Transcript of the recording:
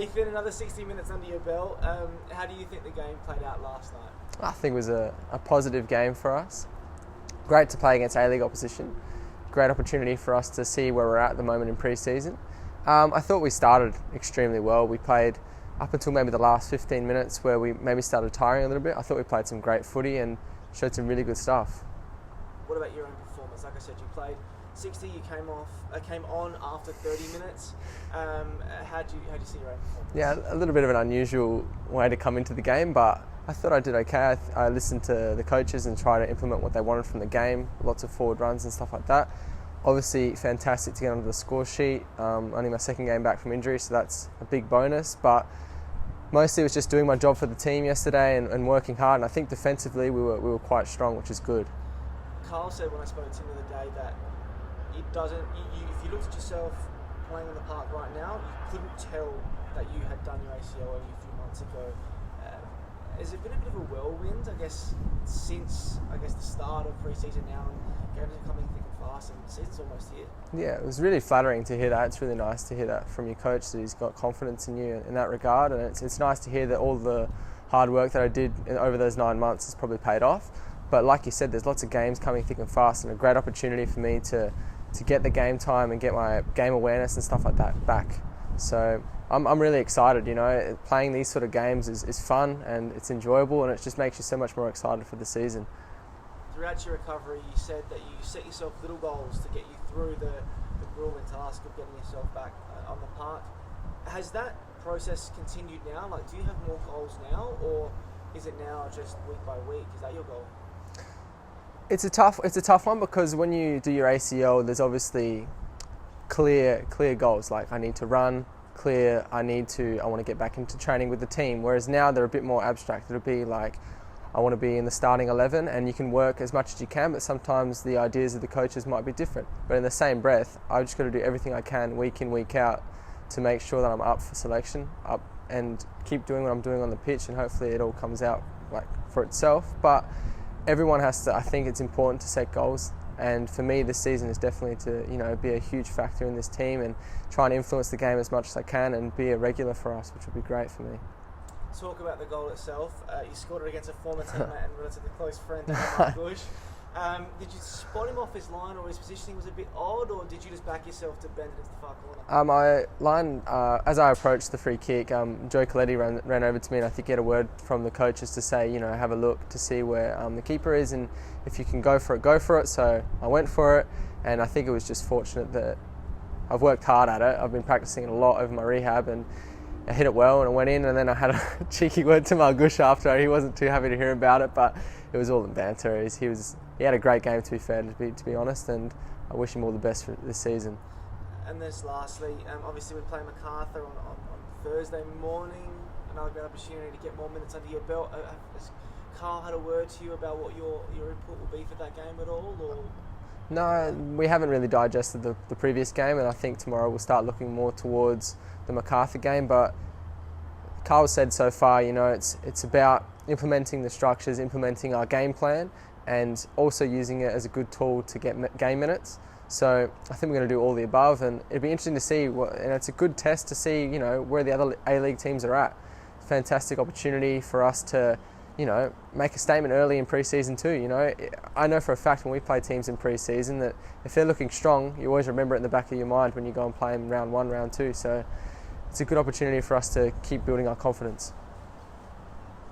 Nathan, another 60 minutes under your belt. How do you think the game played out last night? I think it was a positive game for us. Great to play against A-League opposition. Great opportunity for us to see where we're at the moment in pre-season. I thought we started extremely well. We played up until maybe the last 15 minutes where we maybe started tiring a little bit. I thought we played some great footy and showed some really good stuff. What about your own performance? Like I said, you played 60. You came on after 30 minutes. How do you see your own performance? Yeah, a little bit of an unusual way to come into the game, but I thought I did okay. I listened to the coaches and tried to implement what they wanted from the game. Lots of forward runs and stuff like that. Obviously, fantastic to get onto the score sheet. Only my second game back from injury, so that's a big bonus. But mostly it was just doing my job for the team yesterday and working hard. And I think defensively we were quite strong, which is good. Carl said when I spoke to him the other day that if you looked at yourself playing in the park right now, you couldn't tell that you had done your ACL only a few months ago. Has it been a bit of a whirlwind, I guess, since the start of pre-season now, and games are coming thick and fast, and the season's almost here? Yeah, it was really flattering to hear that. It's really nice to hear that from your coach, that he's got confidence in you in that regard, and it's nice to hear that all the hard work that I did over those 9 months has probably paid off. But like you said, there's lots of games coming thick and fast, and a great opportunity for me to get the game time and get my game awareness and stuff like that back. So I'm really excited, playing these sort of games is fun and it's enjoyable, and it just makes you so much more excited for the season. Throughout your recovery, you said that you set yourself little goals to get you through the grueling task of getting yourself back on the park. Has that process continued now? Like, do you have more goals now, or is it now just week by week? Is that your goal? It's a tough one, because when you do your ACL, there's obviously clear goals. Like, I need to run, I want to get back into training with the team. Whereas now they're a bit more abstract. It'll be like, I want to be in the starting 11, and you can work as much as you can, but sometimes the ideas of the coaches might be different. But in the same breath, I've just got to do everything I can week in, week out to make sure that I'm up for selection, and keep doing what I'm doing on the pitch, and hopefully it all comes out like for itself. But everyone has to, I think it's important to set goals. And for me, this season is definitely to, be a huge factor in this team and try and influence the game as much as I can and be a regular for us, which would be great for me. Talk about the goal itself. You scored it against a former teammate and relatively close friend, Mark Bush. Did you spot him off his line, or his positioning was a bit odd, or did you just back yourself to bend it into the far corner? As I approached the free kick, Joe Coletti ran over to me, and I think he had a word from the coaches to say, have a look to see where the keeper is, and if you can go for it, go for it. So I went for it, and I think it was just fortunate that I've worked hard at it. I've been practicing it a lot over my rehab, and I hit it well, and it went in, and then I had a cheeky word to Margush after. He wasn't too happy to hear about it, but it was all in banter. He had a great game, to be fair, to be honest, and I wish him all the best for this season. And then lastly, obviously we play Macarthur on Thursday morning. Another great opportunity to get more minutes under your belt. Has Carl had a word to you about what your input will be for that game at all? Or? No, we haven't really digested the previous game, and I think tomorrow we'll start looking more towards the Macarthur game. But Carl said so far, it's about implementing the structures, implementing our game plan, and also using it as a good tool to get game minutes. So I think we're going to do all the above, and it'd be interesting to see and it's a good test to see, where the other A-League teams are at. Fantastic opportunity for us to, make a statement early in pre-season too. I know for a fact when we play teams in pre-season that if they're looking strong, you always remember it in the back of your mind when you go and play them round 1, round 2. So it's a good opportunity for us to keep building our confidence.